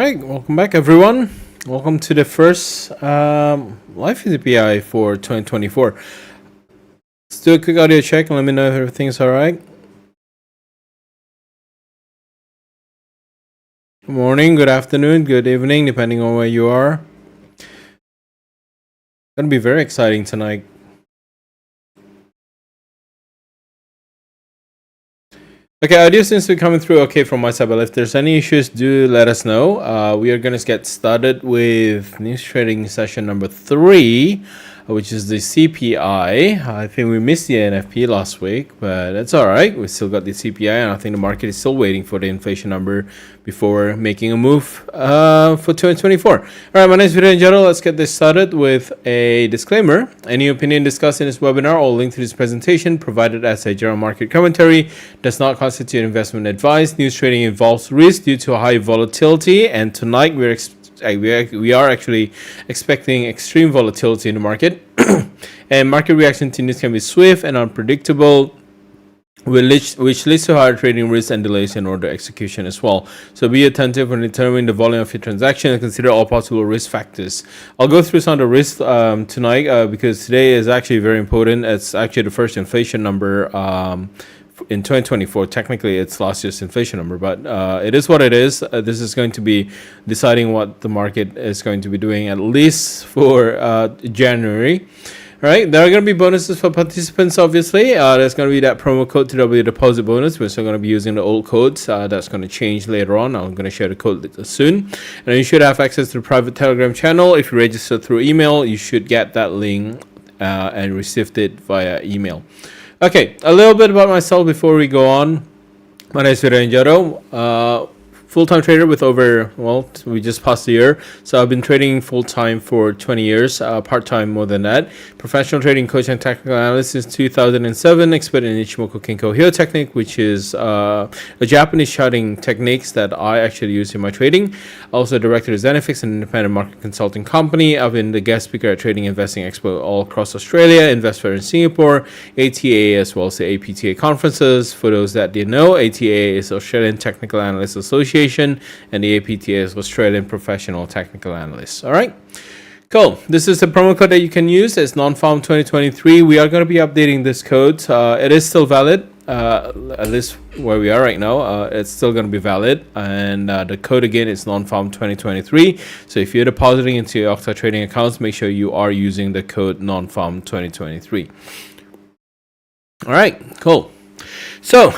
right, welcome back, everyone. Welcome to the first live CPI for 2024. Let's do a quick audio check and let me know if everything's all right. Good morning, good afternoon, good evening, depending on where you are. Going to be very exciting tonight. Okay, audio seems to be coming through okay from my side, but if there's any issues, do let us know. We are going to get started with news trading session number 3, which is the CPI. I think we missed the NFP last week, but that's all right. We still got the CPI, and I think the market is still waiting for the inflation number before making a move for 2024. All right, my name is Vidya Jaro. Let's get this started with a disclaimer. Any opinion discussed in this webinar or linked to this presentation provided as a general market commentary does not constitute investment advice. News trading involves risk due to high volatility, and tonight we are actually expecting extreme volatility in the market. And market reaction to news can be swift and unpredictable, which leads to higher trading risks and delays in order execution as well. So be attentive when determining the volume of your transaction and consider all possible risk factors. I'll go through some of the risks tonight because today is actually very important. It's actually the first inflation number in 2024. Technically, it's last year's inflation number, but it is what it is. This is going to be deciding what the market is going to be doing, at least for January. Right, there are going to be bonuses for participants, obviously. There's going to be that promo code TW deposit bonus. We're still going to be using the old codes. That's going to change later on. I'm going to share the code soon. And you should have access to the private Telegram channel. If you register through email, you should get that link and receive it via email. Okay, a little bit about myself before we go on. My name is Vidya Jaro. Full-time trader with we just passed a year. So I've been trading full-time for 20 years, part-time more than that. Professional trading coach and technical analyst since 2007, expert in Ichimoku Kinko Hyo technique, which is a Japanese charting techniques that I actually use in my trading. Also director of Zenefix, an independent market consulting company. I've been the guest speaker at Trading Investing Expo all across Australia, investor in Singapore, ATA, as well as the APTA conferences. For those that didn't know, ATA is Australian Technical Analysts Association, and the APTA is Australian Professional Technical Analysts. All right, cool. This is the promo code that you can use. It's non-farm 2023. We are going to be updating this code. It is still valid, at least where we are right now. It's still going to be valid, and the code again is non-farm 2023. So if you're depositing into your Octa trading accounts, make sure you are using the code non-farm 2023. All right, cool. So,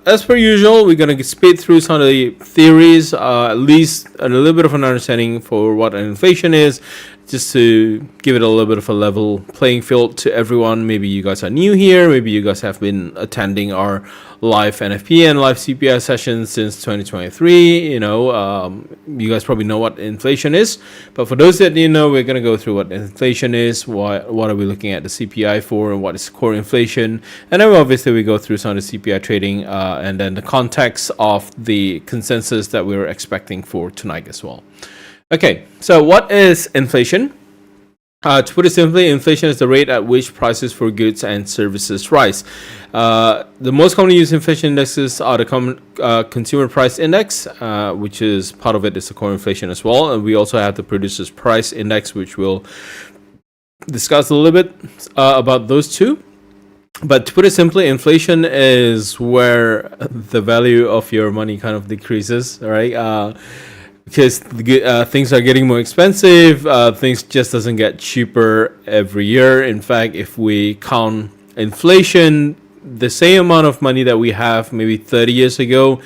as per usual, we're going to speed through some of the theories, at least a little bit of an understanding for what inflation is, just to give it a little bit of a level playing field to everyone. Maybe you guys are new here. Maybe you guys have been attending our live NFP and live CPI sessions since 2023. You guys probably know what inflation is. But for those that didn't know, we're going to go through what inflation is, what are we looking at the CPI for, and what is core inflation. And then obviously we go through some of the CPI trading and then the context of the consensus that we're expecting for tonight as well. Okay, so what is inflation? To put it simply, inflation is the rate at which prices for goods and services rise. The most commonly used inflation indexes are the consumer price index, which is part of it is the core inflation as well. And we also have the producer's price index, which we'll discuss a little bit about those two. But to put it simply, inflation is where the value of your money kind of decreases, right? Because things are getting more expensive, things just doesn't get cheaper every year. In fact, if we count inflation, the same amount of money that we have maybe 30 years ago,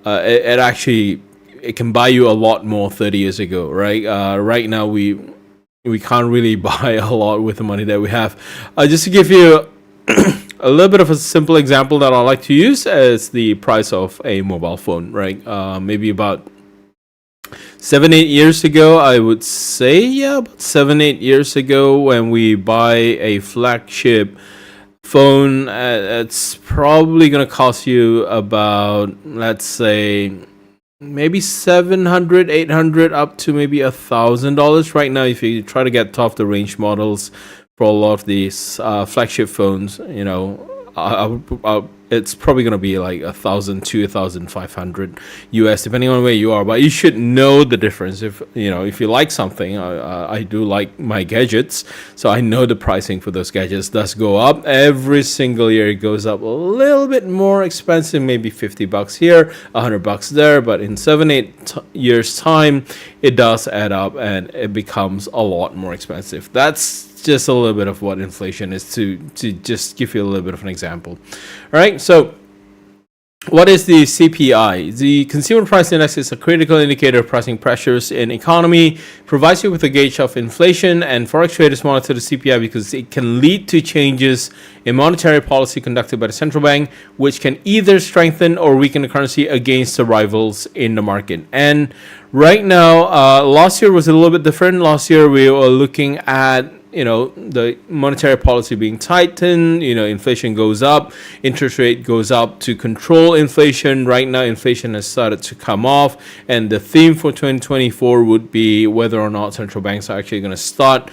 it can buy you a lot more 30 years ago, right? Right now, we can't really buy a lot with the money that we have. Just to give you a little bit of a simple example that I like to use is the price of a mobile phone, right? Maybe about 7-8 years ago, I would say, about 7-8 years ago, when we buy a flagship phone, it's probably going to cost you about, let's say, maybe $700, $800, up to maybe $1,000 right now. If you try to get top of the range models for a lot of these flagship phones, it's probably going to be like 1,000 to 1,500 US, depending on where you are. But you should know the difference. If you like something, I do like my gadgets, so I know the pricing for those gadgets does go up every single year. It goes up a little bit more expensive, maybe $50 here, $100 there. But in 7-8 years time, it does add up and it becomes a lot more expensive. That's just a little bit of what inflation is, to just give you a little bit of an example. All right, so what is the CPI? The Consumer Price Index is a critical indicator of pricing pressures in economy, provides you with a gauge of inflation, and forex traders monitor the CPI because it can lead to changes in monetary policy conducted by the central bank, which can either strengthen or weaken the currency against the rivals in the market. And right now, last year was a little bit different. Last year we were looking at the monetary policy being tightened, inflation goes up, interest rate goes up to control inflation. Right now, inflation has started to come off, and the theme for 2024 would be whether or not central banks are actually going to start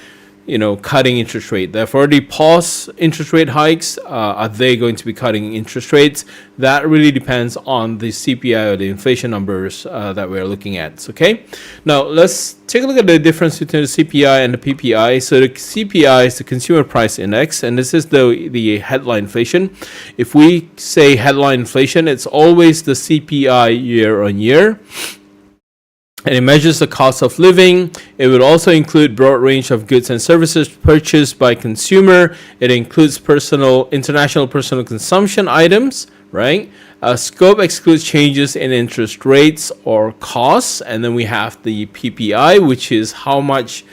cutting interest rate. They've already paused interest rate hikes. Are they going to be cutting interest rates? That really depends on the CPI or the inflation numbers that we're looking at. Okay, now let's take a look at the difference between the CPI and the PPI. So the CPI is the Consumer Price Index, and this is the headline inflation. If we say headline inflation, it's always the CPI year on year. And it measures the cost of living. It would also include broad range of goods and services purchased by consumer. It includes international personal consumption items, right? Scope excludes changes in interest rates or costs. And then we have the PPI, which is how much.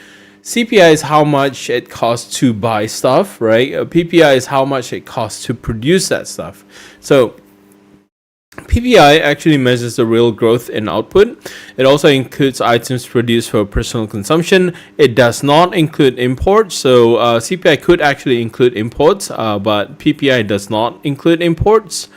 CPI is how much it costs to buy stuff, right? PPI is how much it costs to produce that stuff. So PPI actually measures the real growth in output. It also includes items produced for personal consumption. It does not include imports. So CPI could actually include imports, but PPI does not include imports.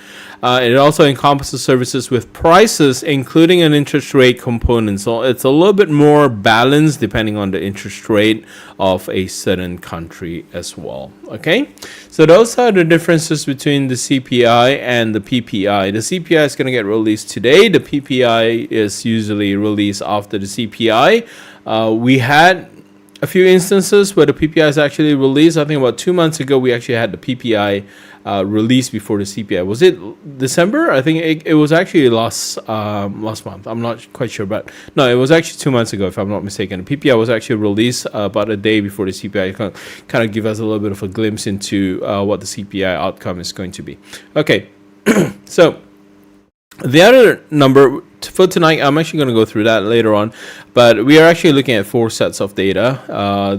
It also encompasses services with prices, including an interest rate component. So it's a little bit more balanced depending on the interest rate of a certain country as well. Okay, so those are the differences between the CPI and the PPI. The CPI is going to get released today. The PPI is usually released after the CPI. We had a few instances where the PPI is actually released. I think about 2 months ago, we actually had the PPI released before the CPI. Was it December? I think it was actually last month. I'm not quite sure, but no, it was actually 2 months ago, if I'm not mistaken. The PPI was actually released about a day before the CPI. Kind of give us a little bit of a glimpse into what the CPI outcome is going to be. Okay, so the other number for tonight, I'm actually going to go through that later on, but we are actually looking at 4 sets of data.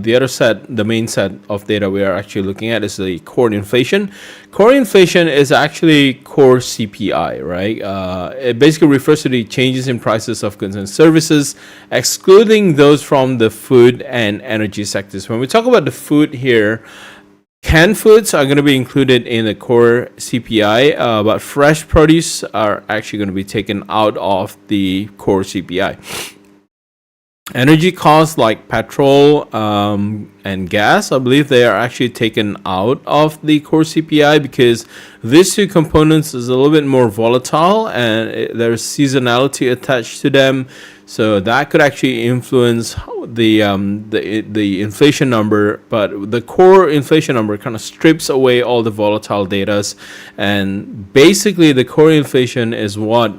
The main set of data we are actually looking at is the core inflation. Core inflation is actually core CPI, right? It basically refers to the changes in prices of goods and services, excluding those from the food and energy sectors. When we talk about the food here, canned foods are going to be included in the core CPI, but fresh produce are actually going to be taken out of the core CPI. Energy costs like petrol and gas, I believe they are actually taken out of the core CPI because these two components is a little bit more volatile and there's seasonality attached to them. So that could actually influence the inflation number, but the core inflation number kind of strips away all the volatile data, and basically the core inflation is what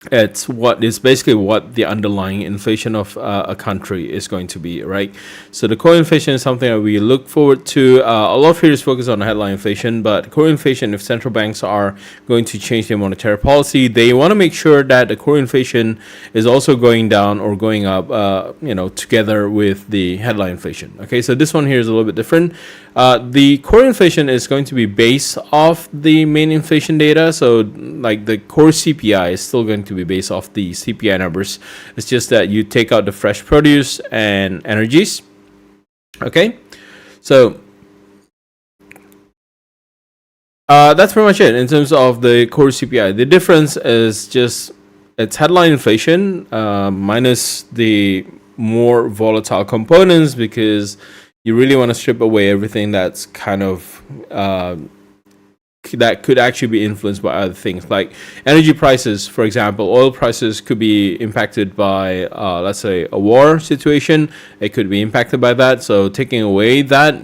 the underlying inflation of a country is going to be, right? So the core inflation is something that we look forward to. A lot of traders focus on headline inflation, but core inflation, if central banks are going to change their monetary policy, they want to make sure that the core inflation is also going down or going up, together with the headline inflation. Okay, so this one here is a little bit different. The core inflation is going to be based off the main inflation data. So like the core CPI is still going to be based off the CPI numbers. It's just that you take out the fresh produce and energies. Okay, so that's pretty much it in terms of the core CPI. The difference is just it's headline inflation minus the more volatile components, because you really want to strip away everything that's kind of that could actually be influenced by other things like energy prices. For example, oil prices could be impacted by, let's say, a war situation. It could be impacted by that. So taking away that,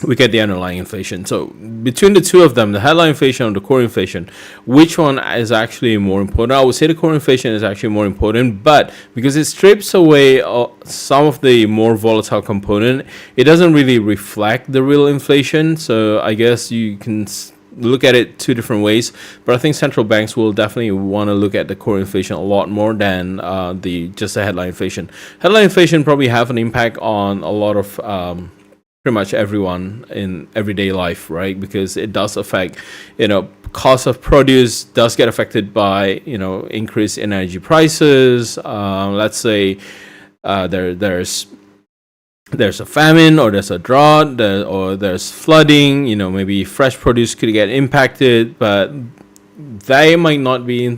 we get the underlying inflation. So between the two of them, the headline inflation and the core inflation, which one is actually more important? I would say the core inflation is actually more important, but because it strips away some of the more volatile component, it doesn't really reflect the real inflation. So I guess you can look at it two different ways, but I think central banks will definitely want to look at the core inflation a lot more than just the headline inflation. Headline inflation probably have an impact on a lot of pretty much everyone in everyday life, right? Because it does affect, cost of produce does get affected by, increase in energy prices. Let's say there's a famine, or there's a drought, or there's flooding. Maybe fresh produce could get impacted, but they might not be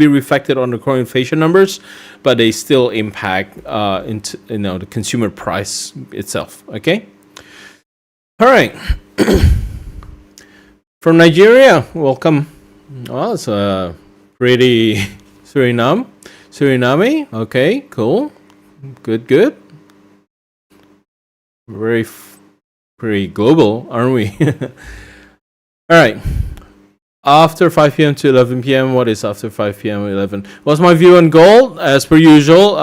reflected on the core inflation numbers, but they still impact into the consumer price itself. Okay. All right. From Nigeria, welcome. Oh, it's pretty Suriname. Okay, cool. Good. Pretty global, aren't we? All right. After 5 p.m. to 11 p.m., what is after 5 p.m. 11? What's my view on gold? As per usual,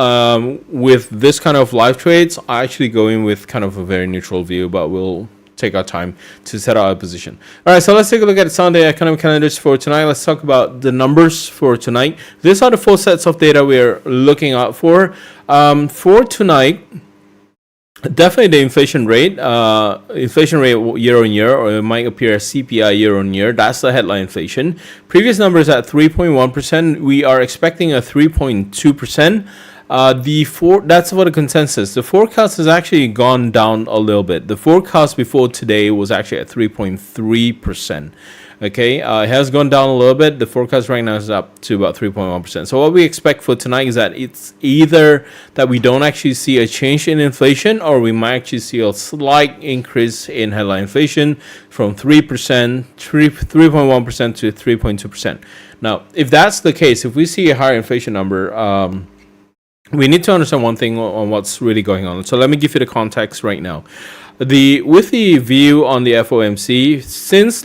with this kind of live trades, I actually go in with kind of a very neutral view, but we'll take our time to set our position. All right, so let's take a look at Sunday economic calendars for tonight. Let's talk about the numbers for tonight. These are the 4 sets of data we're looking out for. For tonight, definitely the inflation rate year on year, or it might appear as CPI year on year. That's the headline inflation. Previous numbers at 3.1%. We are expecting a 3.2%. That's for the consensus. The forecast has actually gone down a little bit. The forecast before today was actually at 3.3%. Okay, it has gone down a little bit. The forecast right now is up to about 3.1%. So what we expect for tonight is that it's either that we don't actually see a change in inflation, or we might actually see a slight increase in headline inflation from 3.1% to 3.2%. Now, if that's the case, if we see a higher inflation number, we need to understand one thing on what's really going on. So let me give you the context right now. With the view on the FOMC, since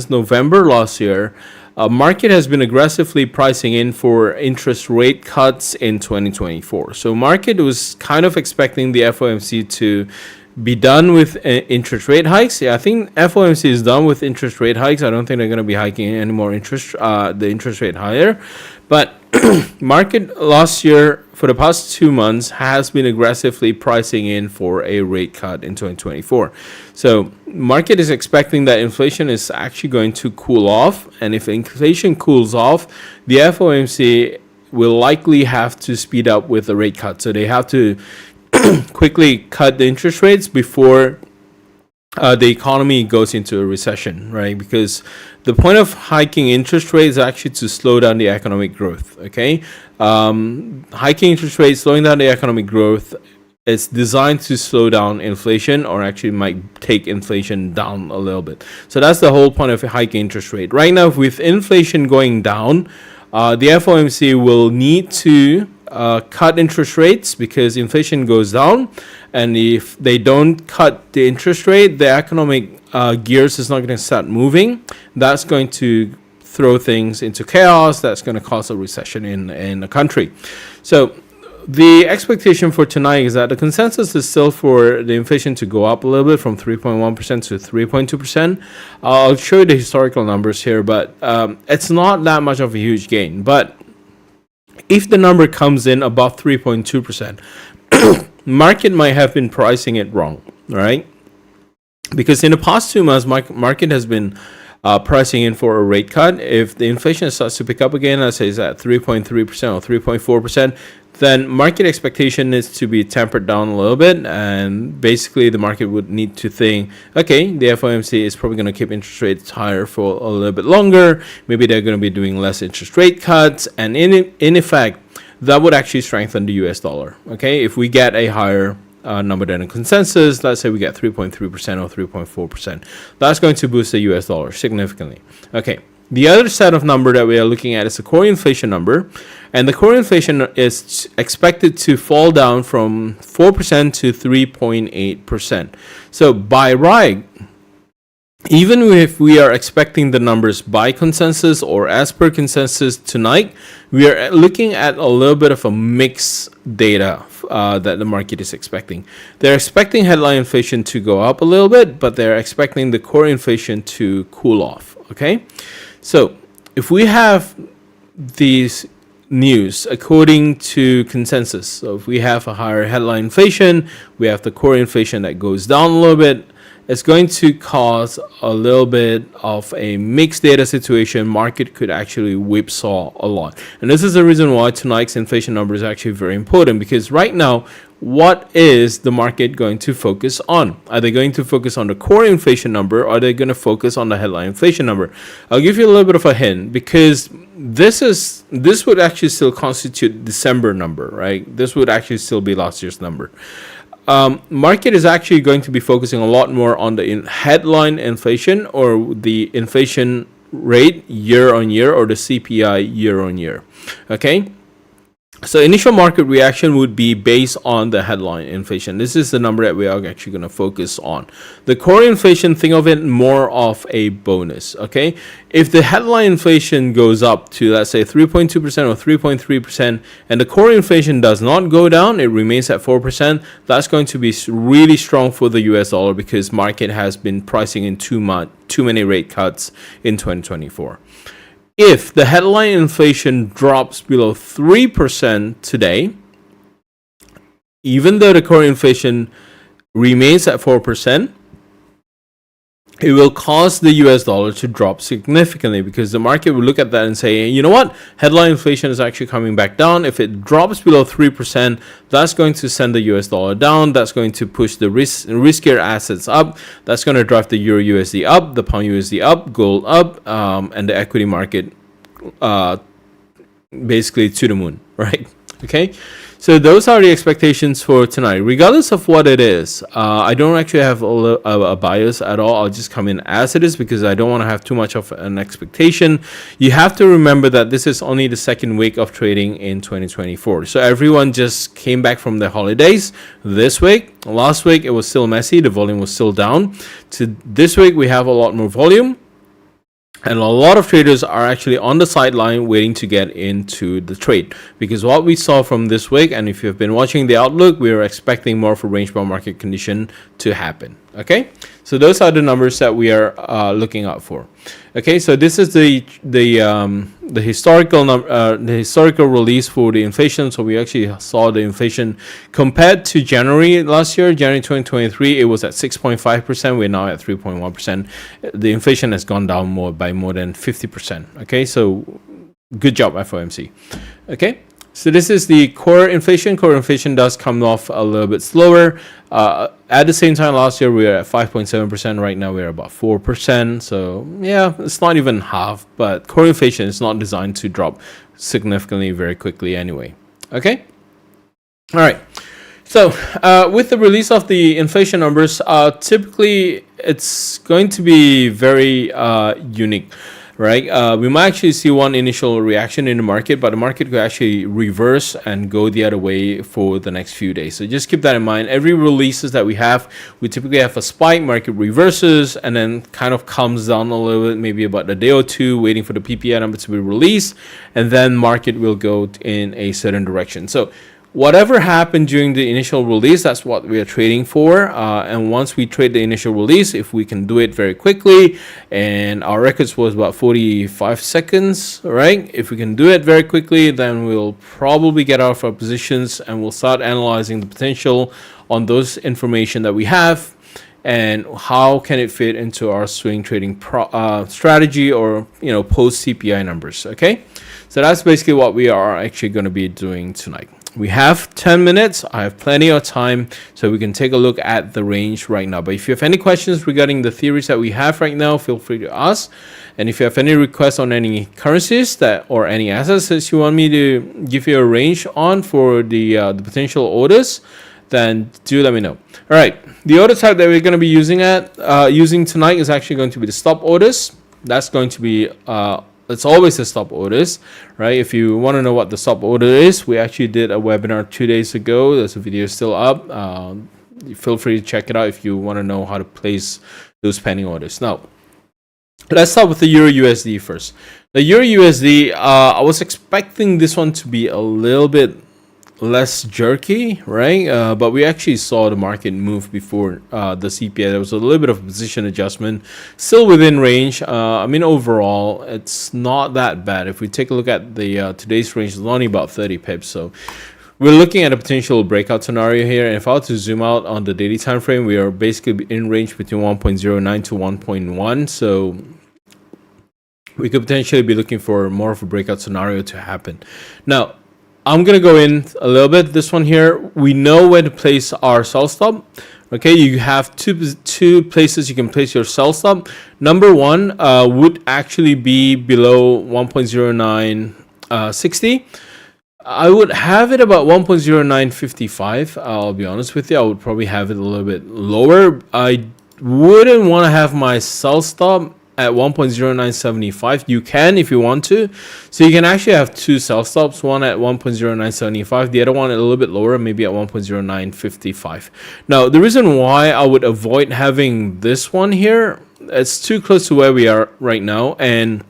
November last year, market has been aggressively pricing in for interest rate cuts in 2024. So market was kind of expecting the FOMC to be done with interest rate hikes. Yeah, I think FOMC is done with interest rate hikes. I don't think they're going to be hiking any more the interest rate higher. But market last year, for the past 2 months, has been aggressively pricing in for a rate cut in 2024. So market is expecting that inflation is actually going to cool off. And if inflation cools off, the FOMC will likely have to speed up with the rate cut. So they have to quickly cut the interest rates before the economy goes into a recession, right? Because the point of hiking interest rates is actually to slow down the economic growth, okay? Hiking interest rates, slowing down the economic growth, it's designed to slow down inflation, or actually might take inflation down a little bit. So that's the whole point of a hiking interest rate. Right now, with inflation going down, the FOMC will need to cut interest rates because inflation goes down, and if they don't cut the interest rate, the economic gears is not going to start moving. That's going to throw things into chaos. That's going to cause a recession in the country. So the expectation for tonight is that the consensus is still for the inflation to go up a little bit from 3.1% to 3.2%. I'll show you the historical numbers here, but it's not that much of a huge gain. But if the number comes in above 3.2%, market might have been pricing it wrong, right? Because in the past 2 months, market has been pricing in for a rate cut. If the inflation starts to pick up again, let's say it's at 3.3% or 3.4%, then market expectation needs to be tempered down a little bit, and basically the market would need to think, okay, the FOMC is probably going to keep interest rates higher for a little bit longer. Maybe they're going to be doing less interest rate cuts, and in effect, that would actually strengthen the US dollar. Okay, if we get a higher number than a consensus, let's say we get 3.3% or 3.4%, that's going to boost the US dollar significantly. Okay. The other set of number that we are looking at is the core inflation number, and the core inflation is expected to fall down from 4% to 3.8%. So by right, even if we are expecting the numbers by consensus or as per consensus tonight, we are looking at a little bit of a mixed data that the market is expecting. They're expecting headline inflation to go up a little bit, but they're expecting the core inflation to cool off. Okay, so if we have these news according to consensus, so if we have a higher headline inflation, we have the core inflation that goes down a little bit, it's going to cause a little bit of a mixed data situation. Market could actually whipsaw a lot. And this is the reason why tonight's inflation number is actually very important, because right now, what is the market going to focus on? Are they going to focus on the core inflation number, or are they going to focus on the headline inflation number? I'll give you a little bit of a hint, because this would actually still constitute December number, right? This would actually still be last year's number. Market is actually going to be focusing a lot more on the headline inflation, or the inflation rate year on year, or the CPI year on year. Okay. So initial market reaction would be based on the headline inflation. This is the number that we are actually going to focus on. The core inflation, think of it more of a bonus, okay? If the headline inflation goes up to, let's say, 3.2% or 3.3%, and the core inflation does not go down, it remains at 4%, that's going to be really strong for the US dollar, because market has been pricing in too many rate cuts in 2024. If the headline inflation drops below 3% today, even though the core inflation remains at 4%, it will cause the US dollar to drop significantly, because the market will look at that and say, you know what, headline inflation is actually coming back down. If it drops below 3%, that's going to send the US dollar down. That's going to push the riskier assets up. That's going to drive the Euro USD up, the Pound USD up, gold up, and the equity market basically to the moon, right? Okay, so those are the expectations for tonight. Regardless of what it is, I don't actually have a bias at all. I'll just come in as it is, because I don't want to have too much of an expectation. You have to remember that this is only the second week of trading in 2024. So everyone just came back from the holidays this week. Last week, it was still messy. The volume was still down. To this week, we have a lot more volume. And a lot of traders are actually on the sideline waiting to get into the trade, because what we saw from this week, and if you've been watching the outlook, we are expecting more of a range bound market condition to happen. Okay, so those are the numbers that we are looking out for. Okay, so this is the historical the historical release for the inflation. So we actually saw the inflation compared to January last year, January 2023, it was at 6.5%. We're now at 3.1%. The inflation has gone down by more than 50%. Okay, so good job, FOMC. Okay. So this is the core inflation. Core inflation does come off a little bit slower. At the same time last year, we were at 5.7%. Right now, we're about 4%. So yeah, it's not even half. But core inflation is not designed to drop significantly very quickly anyway. Okay? All right. So with the release of the inflation numbers, typically it's going to be very unique. Right, we might actually see one initial reaction in the market, but the market could actually reverse and go the other way for the next few days. So just keep that in mind. Every releases that we typically have a spike, market reverses, and then kind of comes down a little bit, maybe about a day or two, waiting for the PPI number to be released, and then market will go in a certain direction. So whatever happened during the initial release, that's what we are trading for. And once we trade the initial release, if we can do it very quickly, and our records was about 45 seconds, right? If we can do it very quickly, then we'll probably get out of our positions and we'll start analyzing the potential on those information that we have, and how can it fit into our swing trading strategy, or post CPI numbers. Okay, so that's basically what we are actually going to be doing tonight. We have 10 minutes. I have plenty of time, so we can take a look at the range right now. But if you have any questions regarding the theories that we have right now, feel free to ask. And if you have any requests on any currencies or any assets that you want me to give you a range on for the potential orders, then do let me know. All right, the order type that we're going to be using tonight is actually going to be the stop orders. That's going to be it's always the stop orders, right? If you want to know what the stop order is, we actually did a webinar 2 days ago. There's a video still up. Feel free to check it out if you want to know how to place those pending orders. Now, let's start with the Euro USD first. The Euro USD, I was expecting this one to be a little bit less jerky, right? But we actually saw the market move before the CPI. There was a little bit of a position adjustment, still within range. I mean, overall, it's not that bad. If we take a look at the today's range, it's only about 30 pips. So we're looking at a potential breakout scenario here. And if I were to zoom out on the daily time frame, we are basically in range between 1.09 to 1.1. So we could potentially be looking for more of a breakout scenario to happen. Now, I'm going to go in a little bit. This one here, we know where to place our sell stop. Okay, you have two places you can place your sell stop. Number one would actually be below 1.0960. I would have it about 1.0955. I'll be honest with you. I would probably have it a little bit lower. I wouldn't want to have my sell stop at 1.0975. You can if you want to. So you can actually have two sell stops, one at 1.0975, the other one a little bit lower, maybe at 1.0955. Now, the reason why I would avoid having this one here, it's too close to where we are right now. And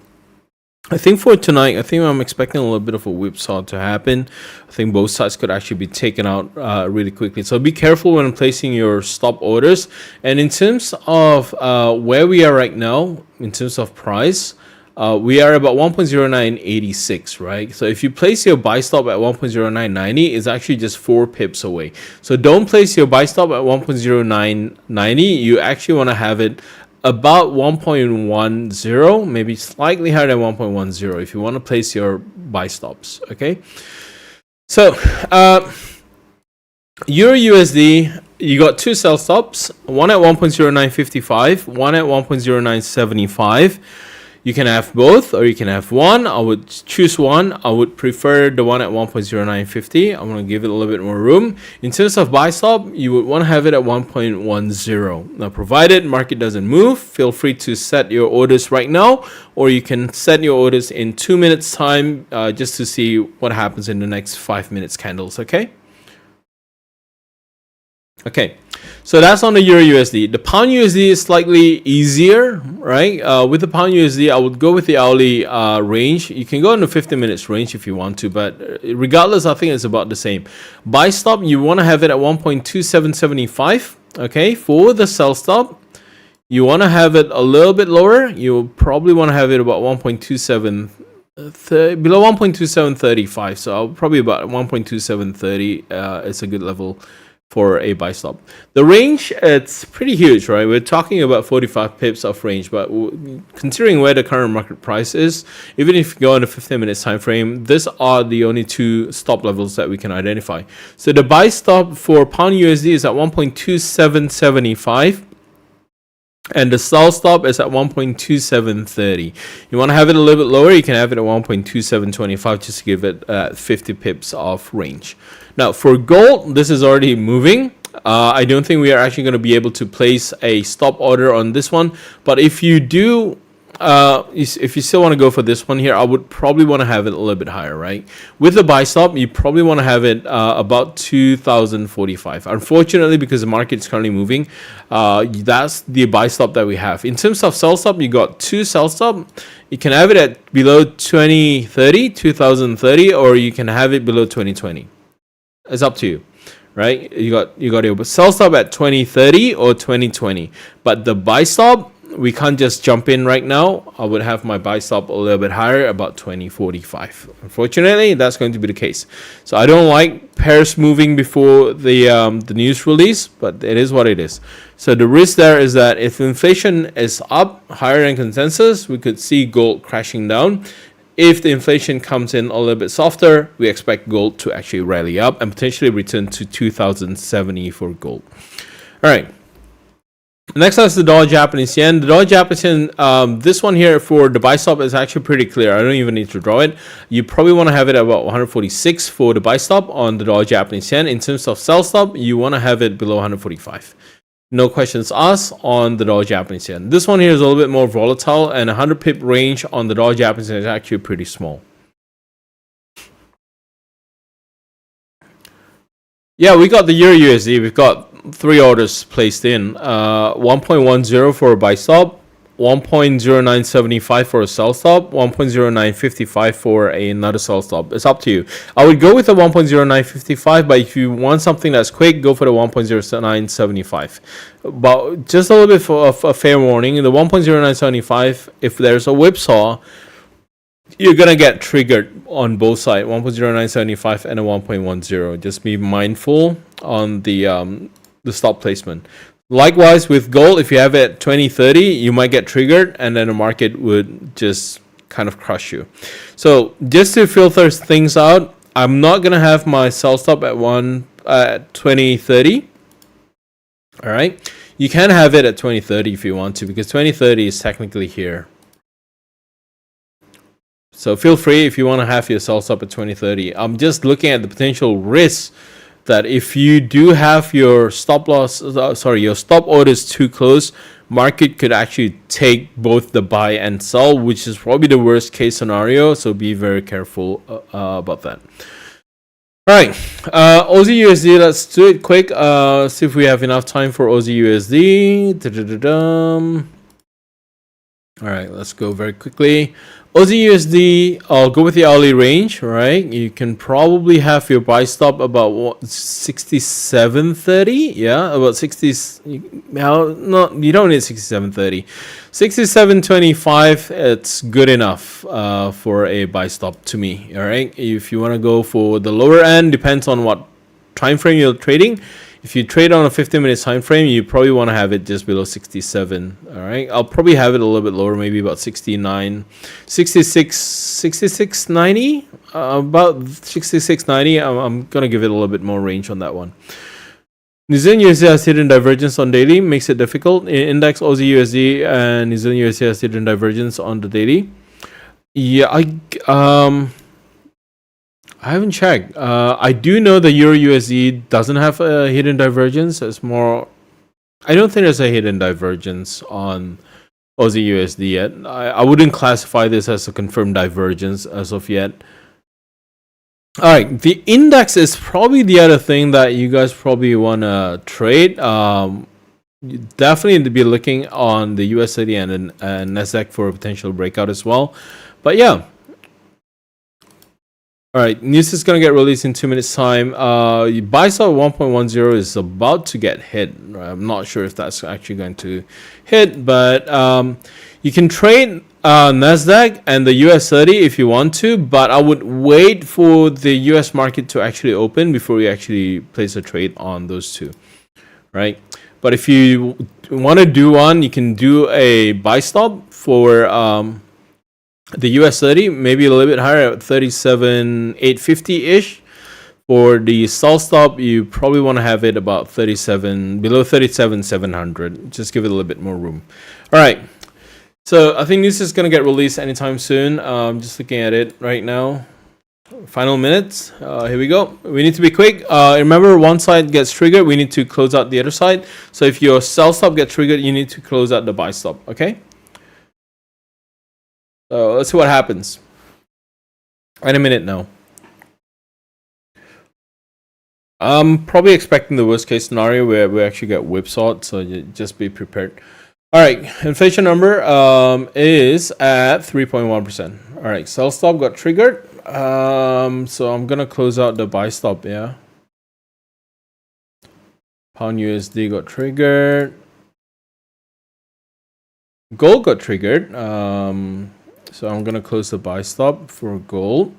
I think for tonight, I'm expecting a little bit of a whipsaw to happen. I think both sides could actually be taken out really quickly. So be careful when placing your stop orders. And in terms of where we are right now, in terms of price, we are about 1.0986, right? So if you place your buy stop at 1.0990, it's actually just 4 pips away. So don't place your buy stop at 1.0990. You actually want to have it about 1.10, maybe slightly higher than 1.10 if you want to place your buy stops. Okay, so Euro USD, you got two sell stops, one at 1.0955, one at 1.0975. You can have both or you can have one. I would choose one. I would prefer the one at 1.0950. I'm going to give it a little bit more room. In terms of buy stop, you would want to have it at 1.10. Now, provided market doesn't move, feel free to set your orders right now, or you can set your orders in 2 minutes time just to see what happens in the next 5 minutes candles, okay? Okay, so that's on the Euro USD. The Pound USD is slightly easier, right? With the Pound USD, I would go with the hourly range. You can go in the 50 minutes range if you want to, but regardless, I think it's about the same. Buy stop, you want to have it at 1.2775, okay? For the sell stop, you want to have it a little bit lower. You probably want to have it about 1.27, below 1.2735. So I'll probably about 1.2730 is a good level for a buy stop. The range, it's pretty huge, right? We're talking about 45 pips of range, but considering where the current market price is, even if you go on a 15 minutes time frame, these are the only two stop levels that we can identify. So the buy stop for Pound USD is at 1.2775. And the sell stop is at 1.2730. You want to have it a little bit lower, you can have it at 1.2725 just to give it 50 pips of range. Now, for gold, this is already moving. I don't think we are actually going to be able to place a stop order on this one. But if you do, if you still want to go for this one here, I would probably want to have it a little bit higher, right? With the buy stop, you probably want to have it about 2045. Unfortunately, because the market is currently moving, that's the buy stop that we have. In terms of sell stop, you got two sell stop. You can have it at below 2030, or you can have it below 2020. It's up to you, right? You got your sell stop at 2030 or 2020, but the buy stop, we can't just jump in right now. I would have my buy stop a little bit higher, about 2045. Unfortunately, that's going to be the case. So I don't like pairs moving before the news release, but it is what it is. So the risk there is that if inflation is up higher than consensus, we could see gold crashing down. If the inflation comes in a little bit softer, we expect gold to actually rally up and potentially return to 2070 for gold. All right. Next up is the dollar Japanese yen. The dollar Japanese yen, this one here for the buy stop is actually pretty clear. I don't even need to draw it. You probably want to have it at about 146 for the buy stop on the dollar Japanese yen. In terms of sell stop, you want to have it below 145. No questions asked on the dollar Japanese yen. This one here is a little bit more volatile, and 100 pip range on the dollar Japanese yen is actually pretty small. Yeah, we got the Euro USD. We've got 3 orders placed in. 1.10 for a buy stop, 1.0975 for a sell stop, 1.0955 for another sell stop. It's up to you. I would go with the 1.0955, but if you want something that's quick, go for the 1.0975. But just a little bit of a fair warning, the 1.0975, if there's a whipsaw, you're gonna get triggered on both sides, 1.0975 and a 1.10. Just be mindful on the stop placement. Likewise with gold, if you have it at 2030, you might get triggered, and then the market would just kind of crush you. So just to filter things out, I'm not gonna have my sell stop at 2030. All right, you can have it at 2030 if you want to, because 2030 is technically here. So feel free if you want to have your sell stop at 2030. I'm just looking at the potential risks that if you do have your stop orders too close, market could actually take both the buy and sell, which is probably the worst case scenario. So be very careful about that. All right, Aussie USD. Let's do it quick. See if we have enough time for Aussie USD. All right, let's go very quickly. Aussie USD, I'll go with the hourly range, right? You can probably have your buy stop about 67.30. Yeah, about 60. No, you don't need 67.30. 67.25. It's good enough for a buy stop to me. All right. If you want to go for the lower end, depends on what time frame you're trading. If you trade on a 15-minute time frame, you probably want to have it just below 67. All right, I'll probably have it a little bit lower, maybe about 69, 66, 66.90, about 66.90. I'm gonna give it a little bit more range on that one. New Zealand USD has hidden divergence on daily, makes it difficult. Index Aussie USD and New Zealand USD has hidden divergence on the daily. Yeah, I haven't checked. I do know the Euro USD doesn't have a hidden divergence. It's more, I don't think there's a hidden divergence on Aussie USD yet. I wouldn't classify this as a confirmed divergence as of yet. All right, the index is probably the other thing that you guys probably want to trade. You definitely need to be looking on the US30 and Nasdaq for a potential breakout as well. But yeah. All right, news is going to get released in 2 minutes time. Buy stop 1.10 is about to get hit. I'm not sure if that's actually going to hit, but you can trade Nasdaq and the US30 if you want to, but I would wait for the US market to actually open before you actually place a trade on those two, right? But if you want to do one, you can do a buy stop for the US30, maybe a little bit higher at 37,850 ish. For the sell stop, you probably want to have it about below 37,700. Just give it a little bit more room. All right. So I think this is going to get released anytime soon. Just looking at it right now. Final minutes. Here we go. We need to be quick. Remember, one side gets triggered, we need to close out the other side. So if your sell stop gets triggered, you need to close out the buy stop. Okay. So let's see what happens. In a minute now. I'm probably expecting the worst case scenario where we actually get whipsawed, so just be prepared. All right, inflation number is at 3.1%. All right, sell stop got triggered. So I'm gonna close out the buy stop. Yeah. Pound USD got triggered. Gold got triggered. So I'm gonna close the buy stop for gold.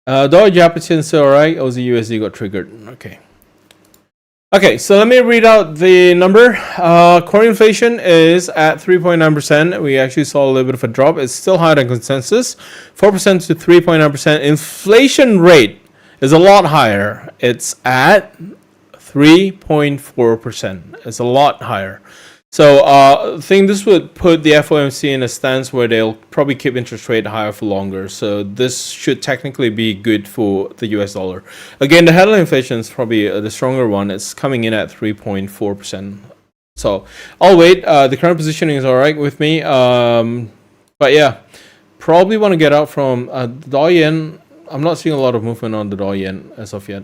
Dollar Japanese yen still alright. Aussie USD got triggered. Okay, so let me read out the number. Core inflation is at 3.9%. We actually saw a little bit of a drop. It's still higher than consensus. 4% to 3.9%. Inflation rate is a lot higher. It's at 3.4%. It's a lot higher. So I think this would put the FOMC in a stance where they'll probably keep interest rate higher for longer. So this should technically be good for the US dollar. Again, the headline inflation is probably the stronger one. It's coming in at 3.4%. So I'll wait. The current positioning is all right with me. But yeah, probably want to get out from the Dow Yen. I'm not seeing a lot of movement on the Dow Yen as of yet.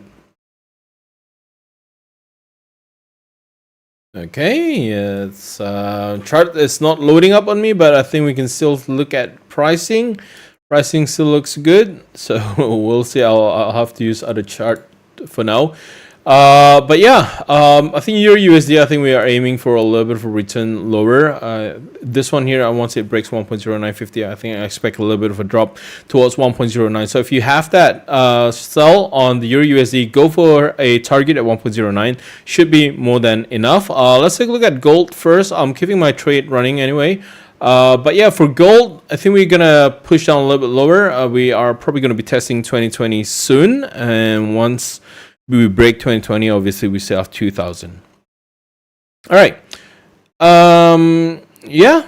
Okay, it's chart is not loading up on me, but I think we can still look at pricing. Pricing still looks good, so we'll see. I'll have to use other chart for now. But yeah, I think Euro USD, I think we are aiming for a little bit of a return lower. This one here, once it breaks 1.0950, I think I expect a little bit of a drop towards 1.09. So if you have that sell on the Euro USD, go for a target at 1.09. Should be more than enough. Let's take a look at gold first. I'm keeping my trade running anyway. But yeah, for gold, I think we're gonna push down a little bit lower. We are probably gonna be testing 2020 soon, and once we break 2020, obviously we still have 2000. All right. Yeah,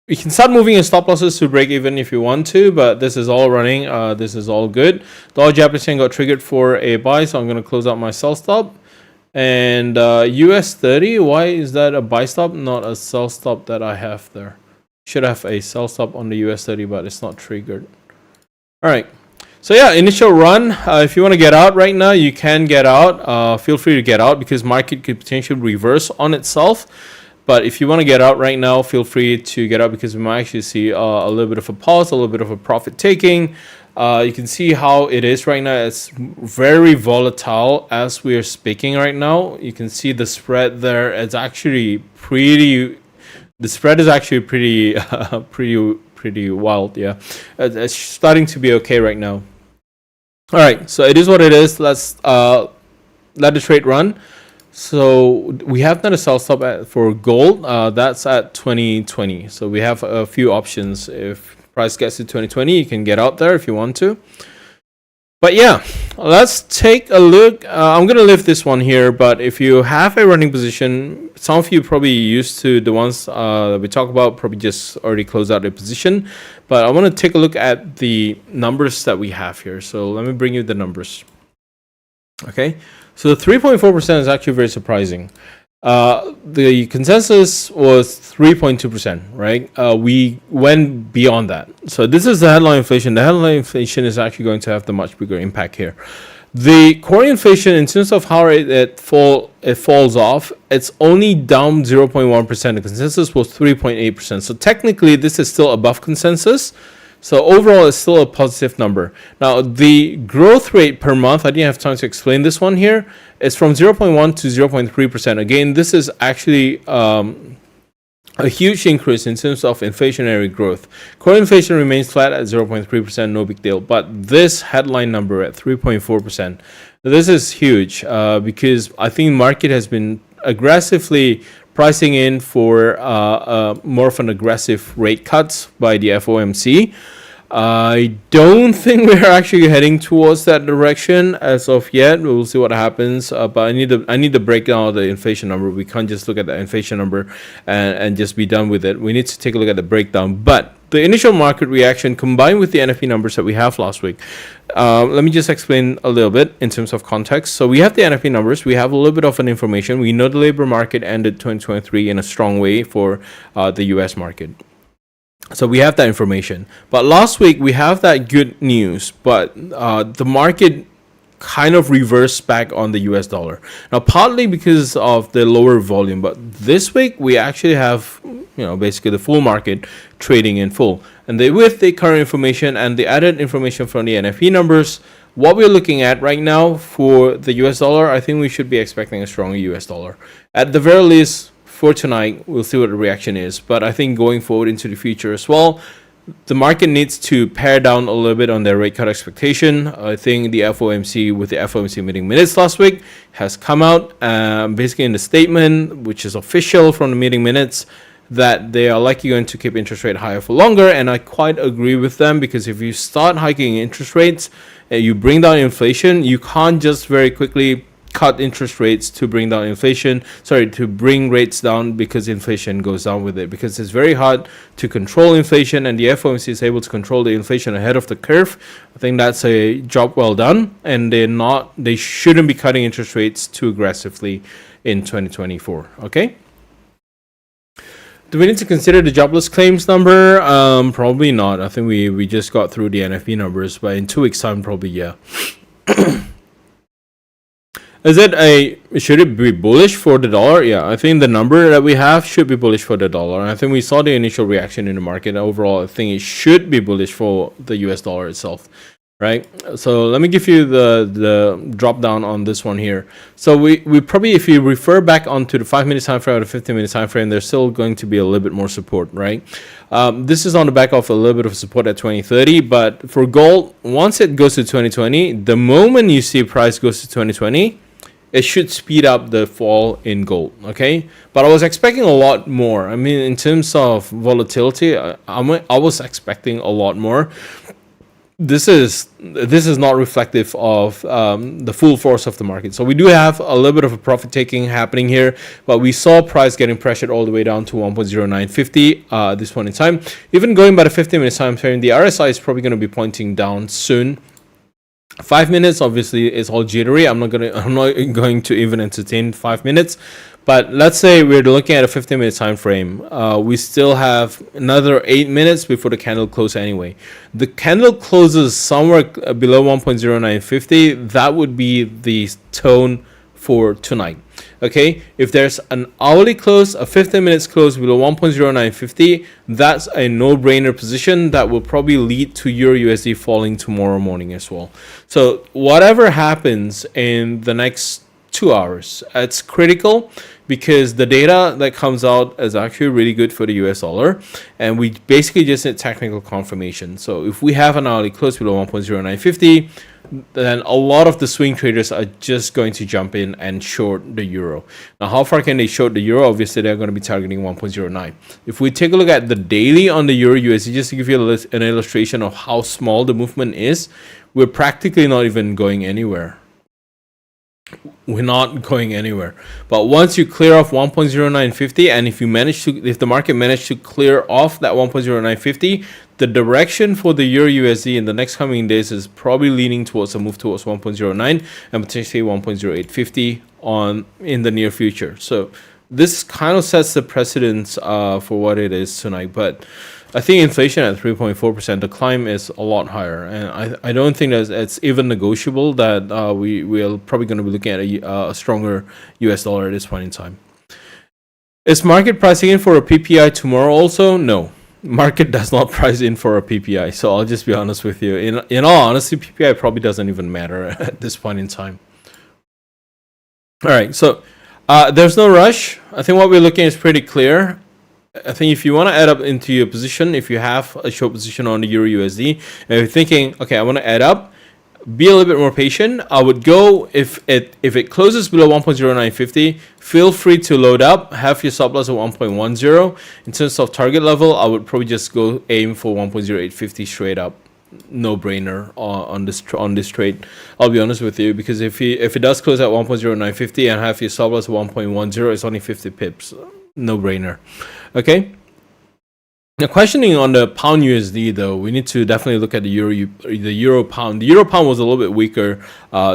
you can start moving your stop losses to break even if you want to, but this is all running. This is all good. Dollar Japanese yen got triggered for a buy, so I'm going to close out my sell stop. And US 30, why is that a buy stop, not a sell stop that I have there? Should have a sell stop on the US 30, but it's not triggered. All right. So yeah, initial run. If you want to get out right now, you can get out. Feel free to get out because market could potentially reverse on itself. But if you want to get out right now, feel free to get out because we might actually see a little bit of a pause, a little bit of a profit taking. You can see how it is right now. It's very volatile as we are speaking right now. You can see the spread there. It's actually pretty. The spread is actually pretty wild. Yeah, it's starting to be okay right now. All right, so it is what it is. Let's let the trade run. So we have not a sell stop for gold. That's at 2020. So we have a few options. If price gets to 2020, you can get out there if you want to. But yeah, let's take a look. I'm going to leave this one here, but if you have a running position, some of you probably used to the ones that we talk about, probably just already closed out their position. But I want to take a look at the numbers that we have here. So let me bring you the numbers. Okay, so the 3.4% is actually very surprising. The consensus was 3.2%, right? We went beyond that. So this is the headline inflation. The headline inflation is actually going to have the much bigger impact here. The core inflation, in terms of how it falls off, it's only down 0.1%. The consensus was 3.8%. So technically, this is still above consensus. So overall, it's still a positive number. Now, the growth rate per month, I didn't have time to explain this one here. It's from 0.1 to 0.3%. Again, this is actually a huge increase in terms of inflationary growth. Core inflation remains flat at 0.3%, no big deal. But this headline number at 3.4%, this is huge because I think market has been aggressively pricing in for more of an aggressive rate cuts by the FOMC. I don't think we're actually heading towards that direction as of yet. We'll see what happens. But I need the breakdown of the inflation number. We can't just look at the inflation number and just be done with it. We need to take a look at the breakdown. But the initial market reaction combined with the NFP numbers that we have last week. Let me just explain a little bit in terms of context. So we have the NFP numbers. We have a little bit of an information. We know the labor market ended 2023 in a strong way for the US market. So we have that information. But last week we have that good news, but the market kind of reversed back on the US dollar. Now, partly because of the lower volume, but this week we actually have, basically the full market trading in full. And with the current information and the added information from the NFP numbers, what we're looking at right now for the US dollar, I think we should be expecting a stronger US dollar. At the very least, for tonight, we'll see what the reaction is. But I think going forward into the future as well, the market needs to pare down a little bit on their rate cut expectation. I think the FOMC, with the FOMC meeting minutes last week, has come out basically in the statement, which is official from the meeting minutes, that they are likely going to keep interest rate higher for longer. And I quite agree with them, because if you start hiking interest rates and you bring down inflation, you can't just very quickly cut interest rates to bring down inflation. Sorry, to bring rates down because inflation goes down with it. Because it's very hard to control inflation, and the FOMC is able to control the inflation ahead of the curve. I think that's a job well done, and they shouldn't be cutting interest rates too aggressively in 2024. Okay. Do we need to consider the jobless claims number? Probably not. I think we just got through the NFP numbers, but in 2 weeks' time, probably yeah. Should it be bullish for the dollar? Yeah, I think the number that we have should be bullish for the dollar. And I think we saw the initial reaction in the market. Overall, I think it should be bullish for the US dollar itself. Right, so let me give you the drop down on this one here. So we probably, if you refer back onto the 5-minute time frame or the 15-minute time frame, there's still going to be a little bit more support, right? This is on the back of a little bit of support at 2030, but for gold, once it goes to 2020, the moment you see price goes to 2020, it should speed up the fall in gold, okay? But I was expecting a lot more. I mean, in terms of volatility, I was expecting a lot more. This is not reflective of the full force of the market. So we do have a little bit of a profit taking happening here, but we saw price getting pressured all the way down to 1.0950 at this point in time. Even going by the 15-minute time frame, the RSI is probably going to be pointing down soon. 5 minutes, obviously, is all jittery. I'm not going to even entertain 5 minutes. But let's say we're looking at a 15-minute time frame. We still have another 8 minutes before the candle closes anyway. The candle closes somewhere below 1.0950. That would be the tone for tonight. Okay, if there's an hourly close, a 15 minutes close below 1.0950, that's a no-brainer position that will probably lead to Euro USD falling tomorrow morning as well. So whatever happens in the next 2 hours, it's critical because the data that comes out is actually really good for the US dollar, and we basically just need technical confirmation. So if we have an hourly close below 1.0950, then a lot of the swing traders are just going to jump in and short the euro. Now, how far can they short the euro? Obviously, they're going to be targeting 1.09. If we take a look at the daily on the euro USD, just to give you an illustration of how small the movement is, we're practically not even going anywhere. We're not going anywhere. But once you clear off 1.0950, and if the market managed to clear off that 1.0950, the direction for the Euro USD in the next coming days is probably leaning towards a move towards 1.09 and potentially 1.0850 in the near future. So this kind of sets the precedence for what it is tonight. But I think inflation at 3.4%, the climb is a lot higher, and I don't think that it's even negotiable that we are probably going to be looking at a stronger US dollar at this point in time. Is market pricing in for a PPI tomorrow also? No. Market does not price in for a PPI, so I'll just be honest with you. In all honesty, PPI probably doesn't even matter at this point in time. All right, so there's no rush. I think what we're looking at is pretty clear. I think if you want to add up into your position, if you have a short position on the Euro USD, and you're thinking, okay, I want to add up, be a little bit more patient. I would go if it closes below 1.0950, feel free to load up, have your stop loss at 1.10. In terms of target level, I would probably just go aim for 1.0850 straight up. No brainer on this trade. I'll be honest with you, because if it does close at 1.0950 and have your stop loss at 1.10, it's only 50 pips. No brainer. Okay. Now, questioning on the pound USD though, we need to definitely look at the euro pound. The euro pound was a little bit weaker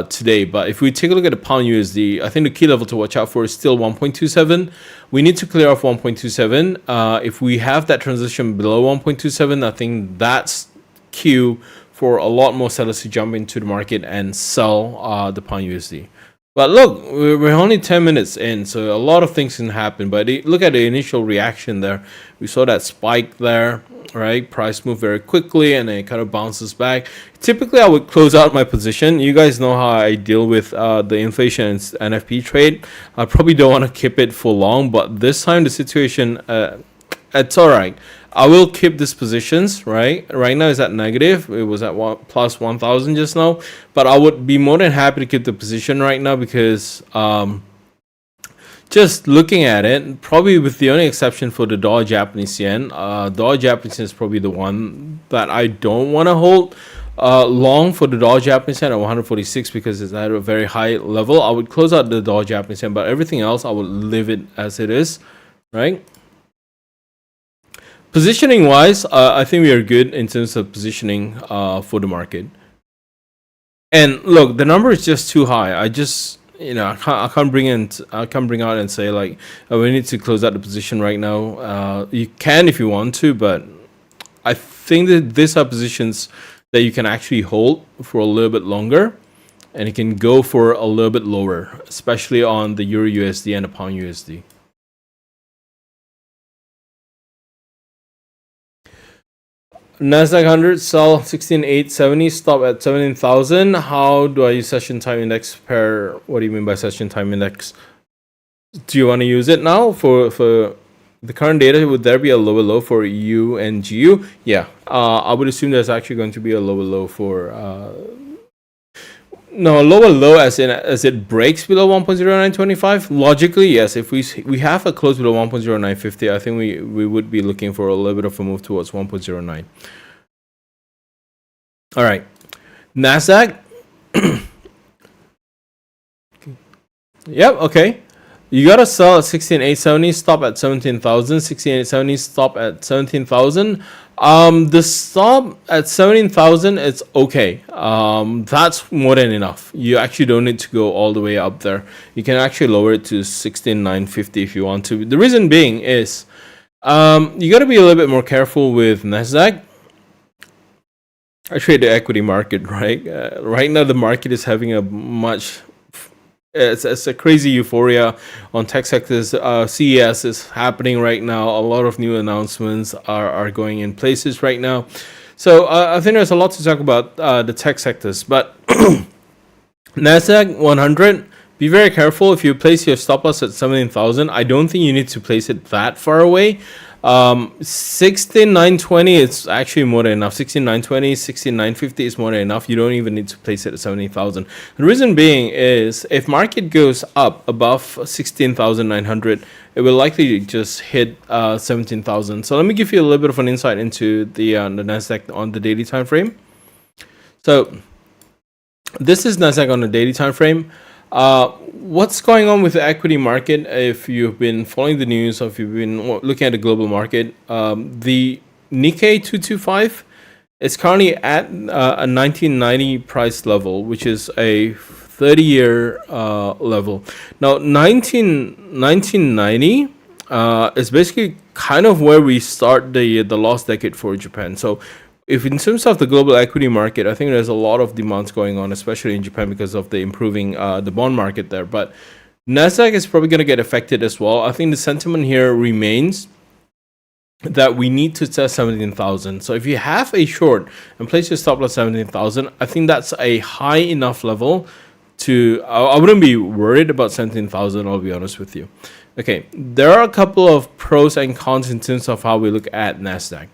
today, but if we take a look at the pound USD, I think the key level to watch out for is still 1.27. We need to clear off 1.27. If we have that transition below 1.27, I think that's cue for a lot more sellers to jump into the market and sell the pound USD. But look, we're only 10 minutes in, so a lot of things can happen. But look at the initial reaction there. We saw that spike there, right? Price moved very quickly, and then it kind of bounces back. Typically, I would close out my position. You guys know how I deal with the inflation and NFP trade. I probably don't want to keep it for long, but this time the situation, it's all right. I will keep these positions, right? Right now it's at negative. It was at plus 1,000 just now. But I would be more than happy to keep the position right now because just looking at it, probably with the only exception for the dollar Japanese yen, dollar Japanese yen is probably the one that I don't want to hold. long for the Dow Japanese Yen at 146 because it's at a very high level. I would close out the Dow Japanese Yen, but everything else I would leave it as it is, right? Positioning wise, I think we are good in terms of positioning for the market. And look, the number is just too high. I just, I can't bring out and say like, oh, we need to close out the position right now. You can if you want to, but I think that these are positions that you can actually hold for a little bit longer, and you can go for a little bit lower, especially on the Euro USD and the Pound USD. Nasdaq 100 sell 16,870, stop at 17,000. How do I use session time index pair? What do you mean by session time index? Do you want to use it now for the current data? Would there be a lower low for EU and GU? Yeah, I would assume there's actually going to be a lower low for no, lower low as it breaks below 1.0925. Logically, yes. If we have a close below 1.0950, I think we would be looking for a little bit of a move towards 1.09. All right, Nasdaq. Yep. Okay. You gotta sell at 16,870, stop at 17,000. 16,870, stop at 17,000. The stop at 17,000, it's okay. That's more than enough. You actually don't need to go all the way up there. You can actually lower it to 16,950 if you want to. The reason being is, you gotta be a little bit more careful with Nasdaq. I trade the equity market, right? Right now, the market is having a much. It's a crazy euphoria on tech sectors. CES is happening right now. A lot of new announcements are going in places right now. So I think there's a lot to talk about the tech sectors. But Nasdaq 100, be very careful if you place your stop loss at 17,000. I don't think you need to place it that far away. 16,920 is actually more than enough. 16,920, 16,950 is more than enough. You don't even need to place it at 70,000. The reason being is if market goes up above 16,900, it will likely just hit 17,000. So let me give you a little bit of an insight into the Nasdaq on the daily time frame. So this is Nasdaq on the daily time frame. What's going on with the equity market? If you've been following the news, or if you've been looking at the global market, the Nikkei 225 is currently at a 1990 price level, which is a 30-year level. Now, 1990 is basically kind of where we start the lost decade for Japan. So if in terms of the global equity market, I think there's a lot of demands going on, especially in Japan because of the improving the bond market there. But Nasdaq is probably going to get affected as well. I think the sentiment here remains that we need to test 17,000. So if you have a short and place your stop loss 17,000, I think that's a high enough level to. I wouldn't be worried about 17,000. I'll be honest with you. Okay, there are a couple of pros and cons in terms of how we look at Nasdaq.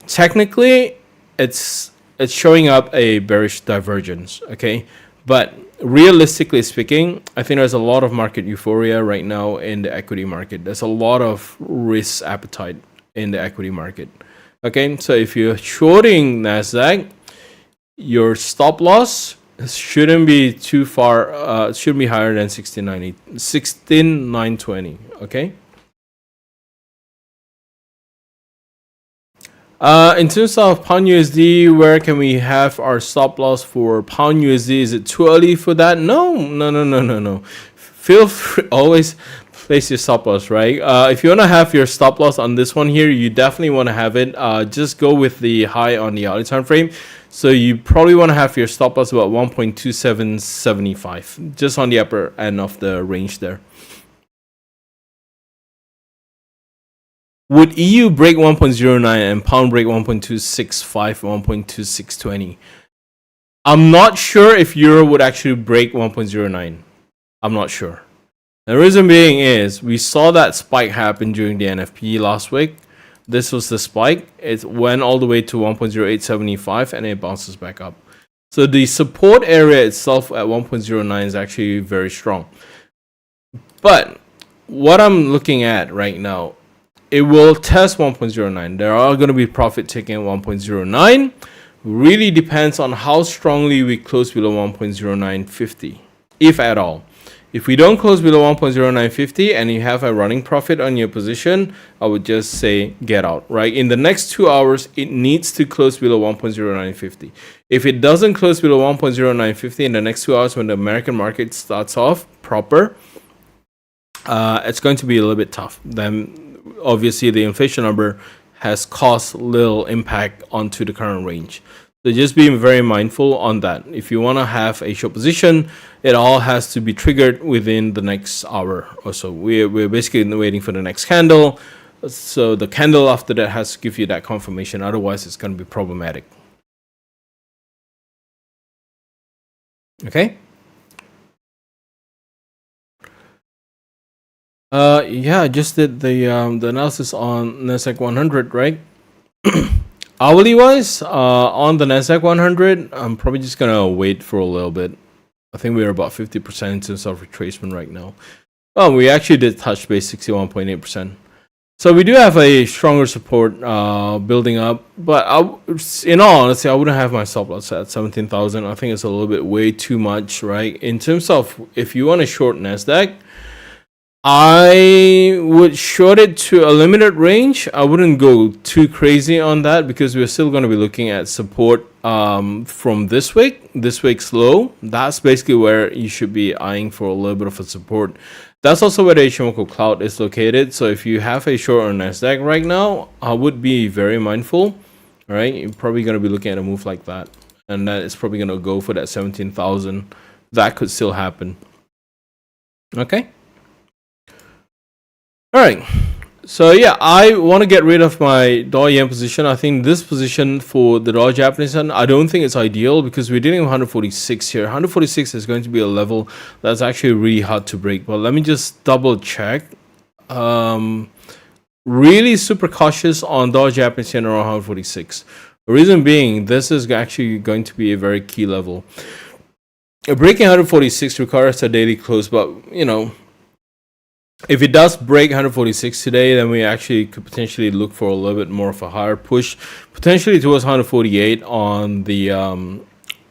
Technically, it's showing up a bearish divergence, okay? But realistically speaking, I think there's a lot of market euphoria right now in the equity market. There's a lot of risk appetite in the equity market, okay? So if you're shorting Nasdaq, your stop loss shouldn't be too far, shouldn't be higher than 16,920, okay? In terms of Pound USD, where can we have our stop loss for Pound USD? Is it too early for that? No. Feel free, always place your stop loss, right? If you want to have your stop loss on this one here, you definitely want to have it. Just go with the high on the hourly time frame. So you probably want to have your stop loss about 1.2775, just on the upper end of the range there. Would EU break 1.09 and pound break 1.265, 1.2620? I'm not sure if euro would actually break 1.09. I'm not sure. The reason being is we saw that spike happen during the NFP last week. This was the spike. It went all the way to 1.0875 and it bounces back up. So the support area itself at 1.09 is actually very strong. But what I'm looking at right now, it will test 1.09. There are going to be profit taking at 1.09, really depends on how strongly we close below 1.0950, if at all. If we don't close below 1.0950 and you have a running profit on your position, I would just say get out, right? In the next 2 hours, it needs to close below 1.0950. If it doesn't close below 1.0950 in the next 2 hours when the American market starts off proper, it's going to be a little bit tough. Then obviously the inflation number has caused little impact onto the current range. So just be very mindful on that. If you want to have a short position, it all has to be triggered within the next hour or so. We're basically waiting for the next candle. So the candle after that has to give you that confirmation. Otherwise, it's going to be problematic. Okay. Yeah, I just did the analysis on Nasdaq 100, right? Hourly wise, on the Nasdaq 100, I'm probably just gonna wait for a little bit. I think we're about 50% in terms of retracement right now. Oh, we actually did touch base 61.8%. So we do have a stronger support building up, but in all honesty, I wouldn't have my stop loss at 17,000. I think it's a little bit way too much, right? In terms of if you want to short Nasdaq, I would short it to a limited range. I wouldn't go too crazy on that because we're still going to be looking at support from this week's low. That's basically where you should be eyeing for a little bit of a support. That's also where the Ichimoku cloud is located. So if you have a short on Nasdaq right now, I would be very mindful. All right, you're probably going to be looking at a move like that, and that is probably going to go for that 17,000. That could still happen. Okay. All right, so yeah, I want to get rid of my dollar yen position. I think this position for the dollar Japanese yen, I don't think it's ideal because we're dealing with 146 here. 146 is going to be a level that's actually really hard to break. But let me just double check. Really super cautious on dollar Japanese yen around 146. The reason being, this is actually going to be a very key level. Breaking 146 requires a daily close, but you know, if it does break 146 today, then we actually could potentially look for a little bit more of a higher push, potentially towards 148 on the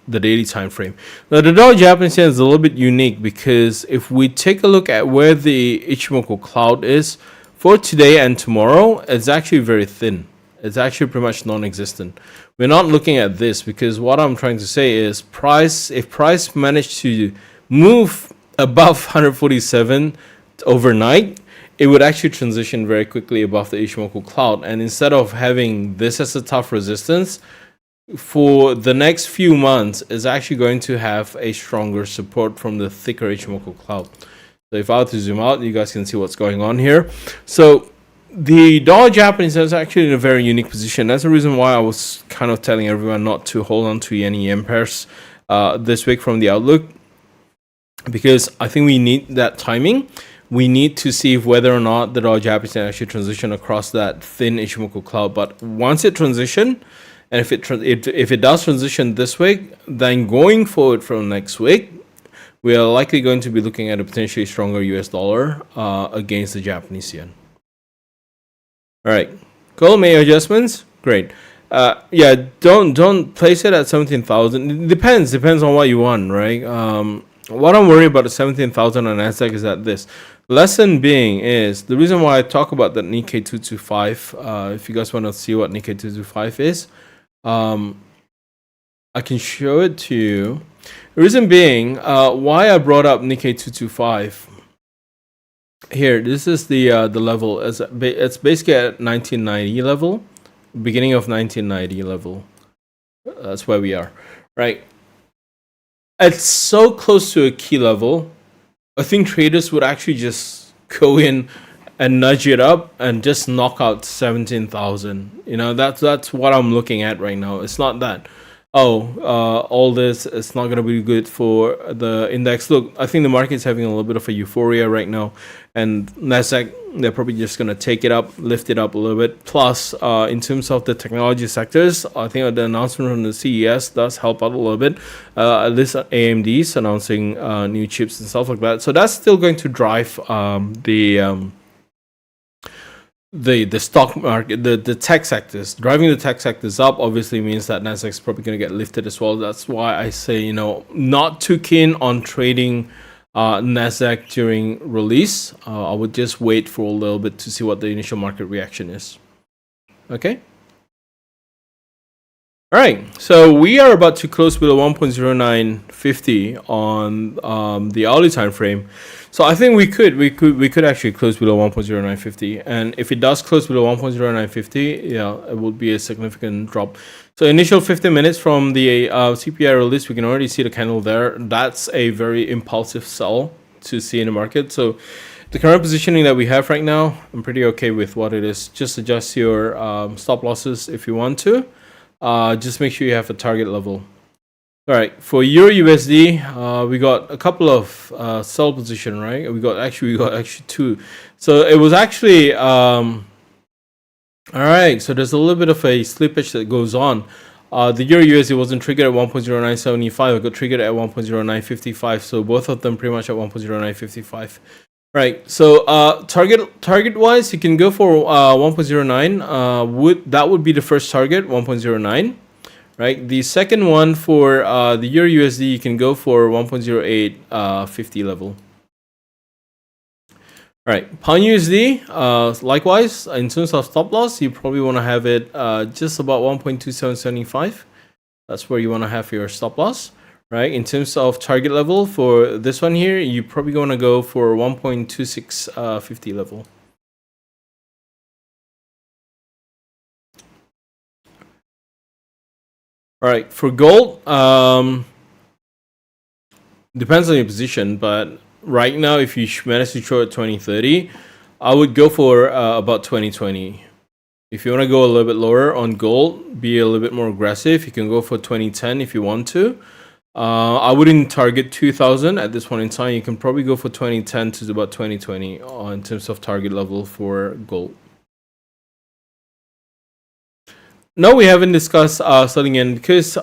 daily time frame. Now, the dollar Japanese yen is a little bit unique because if we take a look at where the Ichimoku cloud is for today and tomorrow, it's actually very thin. It's actually pretty much non-existent. We're not looking at this because what I'm trying to say is if price managed to move above 147 overnight, it would actually transition very quickly above the Ichimoku cloud, and instead of having this as a tough resistance for the next few months, is actually going to have a stronger support from the thicker Ichimoku cloud. So if I were to zoom out, you guys can see what's going on here. So the dollar Japanese is actually in a very unique position. That's the reason why I was kind of telling everyone not to hold on to any yen pairs this week from the outlook, because I think we need that timing. We need to see whether or not the dollar Japanese can actually transition across that thin Ichimoku cloud. But once it transition, and if it does transition this week, then going forward from next week, we are likely going to be looking at a potentially stronger US dollar against the Japanese yen. All right, cool. May adjustments, great. Yeah, don't place it at 17,000. It depends on what you want, right? What I'm worried about the 17,000 on Nasdaq is that this lesson being is the reason why I talk about the Nikkei 225. If you guys want to see what Nikkei 225 is, I can show it to you. The reason being why I brought up Nikkei 225 here. This is the level. It's basically at 1990 level, beginning of 1990 level. That's where we are, right? It's so close to a key level. I think traders would actually just go in and nudge it up and just knock out 17,000. You know, that's what I'm looking at right now. It's not that, all this, it's not going to be good for the index. Look, I think the market's having a little bit of a euphoria right now, and Nasdaq, they're probably just going to take it up, lift it up a little bit. Plus, in terms of the technology sectors, I think the announcement from the CES does help out a little bit. At least AMD's announcing new chips and stuff like that. So that's still going to drive the stock market, the tech sectors. Driving the tech sectors up obviously means that Nasdaq's probably going to get lifted as well. That's why I say, you know, not too keen on trading Nasdaq during release. I would just wait for a little bit to see what the initial market reaction is. Okay. All right, so we are about to close below 1.0950 on the hourly time frame. So I think we could actually close below 1.0950, and if it does close below 1.0950, yeah, it would be a significant drop. So initial 15 minutes from the CPI release, we can already see the candle there. That's a very impulsive sell to see in the market. So the current positioning that we have right now, I'm pretty okay with what it is. Just adjust your stop losses if you want to. Just make sure you have a target level. All right, for Euro USD, we got a couple of sell position, right? We got actually two. So it was actually all right. So there's a little bit of a slippage that goes on. The Euro USD wasn't triggered at 1.0975. It got triggered at 1.0955. So both of them pretty much at 1.0955. Right. So target wise, you can go for 1.09. That would be the first target, 1.09. Right. The second one for the Euro USD, you can go for 1.08 50 level. All right. Pound USD, likewise, in terms of stop loss, you probably want to have it just about 1.2775. That's where you want to have your stop loss. Right, in terms of target level for this one here, you probably going to go for 1.2650 level. All right, for gold, depends on your position, but right now, if you manage to short 2030, I would go for about 2020. If you want to go a little bit lower on gold, be a little bit more aggressive. You can go for 2010 if you want to. I wouldn't target 2000 at this point in time. You can probably go for 2010 to about 2020 in terms of target level for gold. No, we haven't discussed selling in because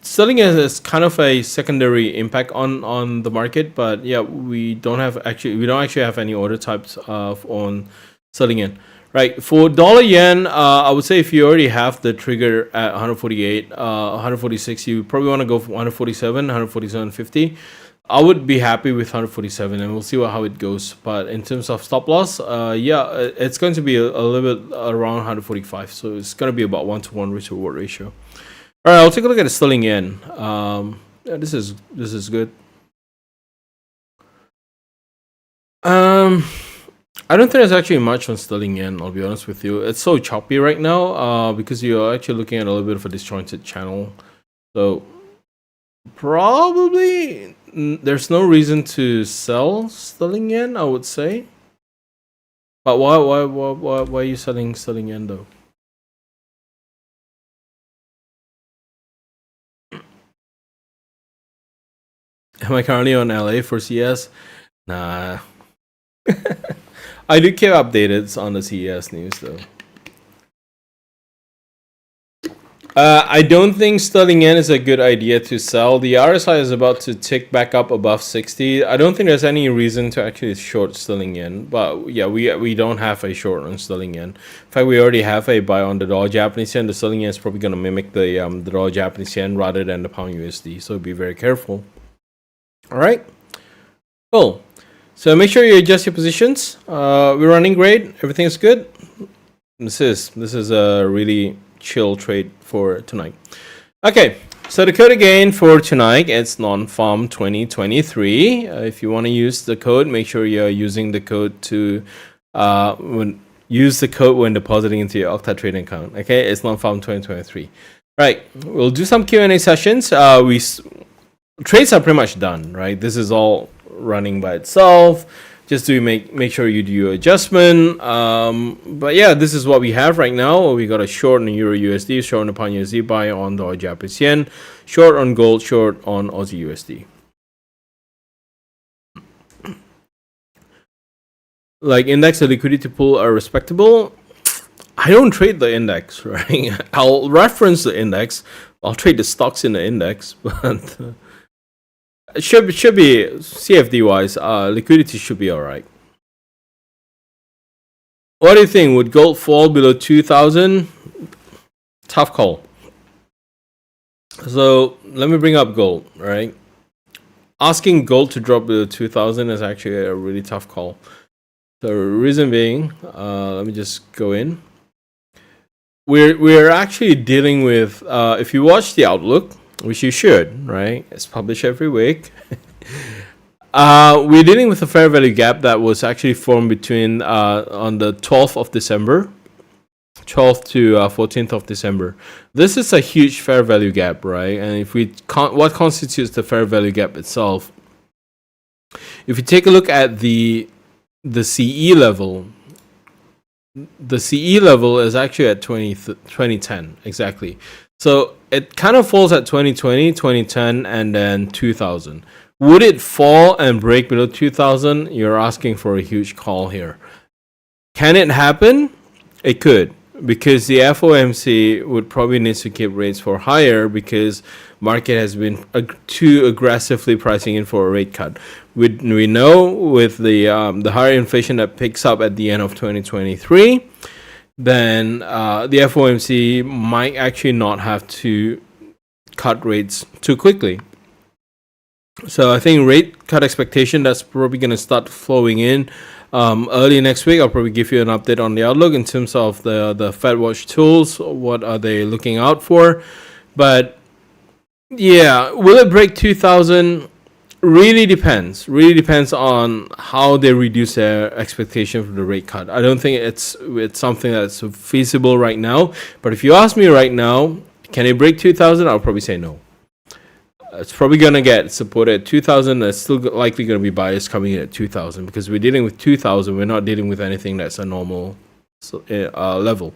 selling in is kind of a secondary impact on the market. But yeah, we don't actually have any order types on selling in. Right, for dollar yen, I would say if you already have the trigger at 148, 146, you probably want to go for 147, 147.50. I would be happy with 147, and we'll see how it goes. But in terms of stop loss, yeah, it's going to be a little bit around 145. So it's going to be about 1-to-1 risk reward ratio. All right, I'll take a look at the sterling yen. Yeah, this is good. I don't think there's actually much on sterling yen, I'll be honest with you. It's so choppy right now because you're actually looking at a little bit of a disjointed channel. So probably there's no reason to sell sterling yen, I would say. But why are you selling sterling yen though? Am I currently on LA for CS? Nah. I do keep updated on the CES news though. I don't think sterling yen is a good idea to sell. The RSI is about to tick back up above 60. I don't think there's any reason to actually short sterling yen. But yeah, we don't have a short on sterling yen. In fact, we already have a buy on the dollar Japanese yen. The sterling yen is probably going to mimic the dollar Japanese yen rather than the pound USD. So be very careful. All right. Cool. So make sure you adjust your positions. We're running great. Everything's good. This is a really chill trade for tonight. Okay, so the code again for tonight, it's non-farm 2023. If you want to use the code, make sure you're using the code to use the code when depositing into your Octa trading account. Okay, it's non-farm 2023. Right, we'll do some Q&A sessions. Trades are pretty much done, right? This is all running by itself. Just to make sure you do your adjustment. But yeah, this is what we have right now. We got a short on Euro USD, short on the Pound USD, buy on the Japanese yen, short on gold, short on Aussie USD. Like index and liquidity pool are respectable. I don't trade the index, right? I'll reference the index. I'll trade the stocks in the index, but it should be CFD wise. Liquidity should be all right. What do you think? Would gold fall below 2,000? Tough call. So let me bring up gold, right? Asking gold to drop below 2,000 is actually a really tough call. The reason being, let me just go in. We're actually dealing with, if you watch the Outlook, which you should, right? It's published every week. We're dealing with a fair value gap that was actually formed between on the 12th of December, 12th to 14th of December. This is a huge fair value gap, right? And if we what constitutes the fair value gap itself? If you take a look at the CE level, the CE level is actually at 2010 exactly. So it kind of falls at 2020, 2010, and then 2000. Would it fall and break below 2000? You're asking for a huge call here. Can it happen? It could, because the FOMC would probably need to keep rates for higher because market has been too aggressively pricing in for a rate cut. We know with the higher inflation that picks up at the end of 2023, then the FOMC might actually not have to cut rates too quickly. So I think rate cut expectation, that's probably going to start flowing in early next week. I'll probably give you an update on the outlook in terms of the Fed Watch tools. What are they looking out for? But yeah, will it break 2,000? Really depends. Really depends on how they reduce their expectation for the rate cut. I don't think it's something that's feasible right now. But if you ask me right now, can it break 2,000? I'll probably say no. It's probably going to get supported at 2,000. There's still likely going to be buyers coming in at 2,000 because we're dealing with 2,000. We're not dealing with anything that's a normal level.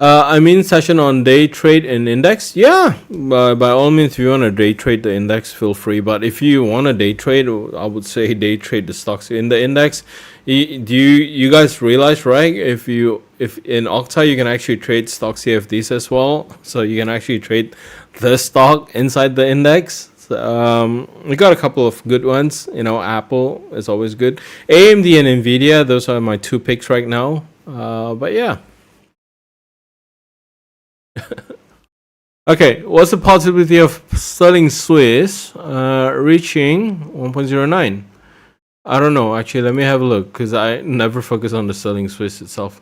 I mean, session on day trade in index. Yeah, by all means, if you want to day trade the index, feel free. But if you want to day trade, I would say day trade the stocks in the index. Do you guys realize, right? If in Octa you can actually trade stock CFDs as well, so you can actually trade the stock inside the index. We got a couple of good ones. You know, Apple is always good. AMD and Nvidia, those are my two picks right now. But yeah. Okay, what's the possibility of sterling Swiss reaching 1.09? I don't know. Actually, let me have a look because I never focus on the sterling Swiss itself.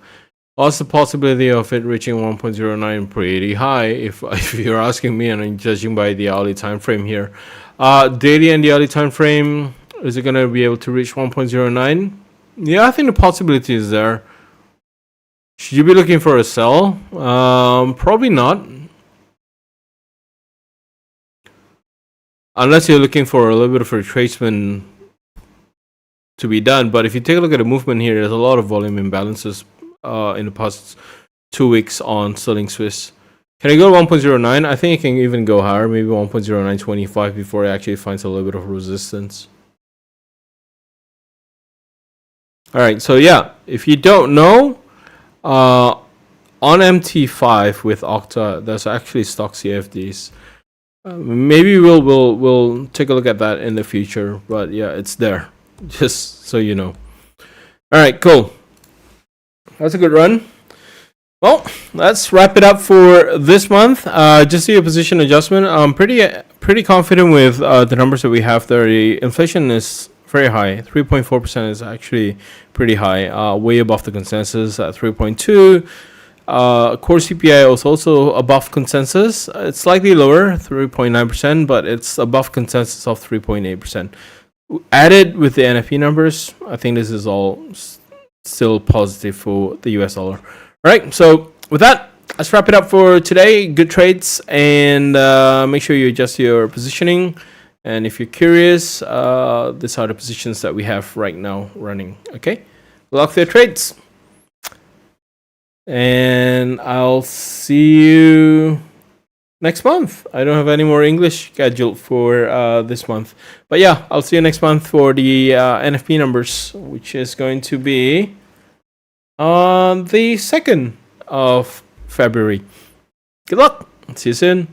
What's the possibility of it reaching 1.09? Pretty high, if you're asking me, and I'm judging by the hourly time frame here. Daily and the hourly time frame, is it going to be able to reach 1.09? Yeah, I think the possibility is there. Should you be looking for a sell? Probably not. Unless you're looking for a little bit of retracement to be done. But if you take a look at the movement here, there's a lot of volume imbalances in the past 2 weeks on sterling Swiss. Can it go 1.09? I think it can even go higher, maybe 1.0925 before it actually finds a little bit of resistance. All right, so yeah, if you don't know, on MT5 with Octa, there's actually stock CFDs. Maybe we'll take a look at that in the future, but yeah, it's there, just so you know. All right, cool. That's a good run. Well, let's wrap it up for this month. Just see a position adjustment. I'm pretty confident with the numbers that we have there. The inflation is very high. 3.4% is actually pretty high, way above the consensus at 3.2. Core CPI was also above consensus. It's slightly lower, 3.9%, but it's above consensus of 3.8%. Added with the NFP numbers, I think this is all still positive for the US dollar. All right, so with that, let's wrap it up for today. Good trades, and make sure you adjust your positioning. And if you're curious, these are the positions that we have right now running. Okay, good luck for your trades. And I'll see you next month. I don't have any more English scheduled for this month. But yeah, I'll see you next month for the NFP numbers, which is going to be on the 2nd of February. Good luck. See you soon.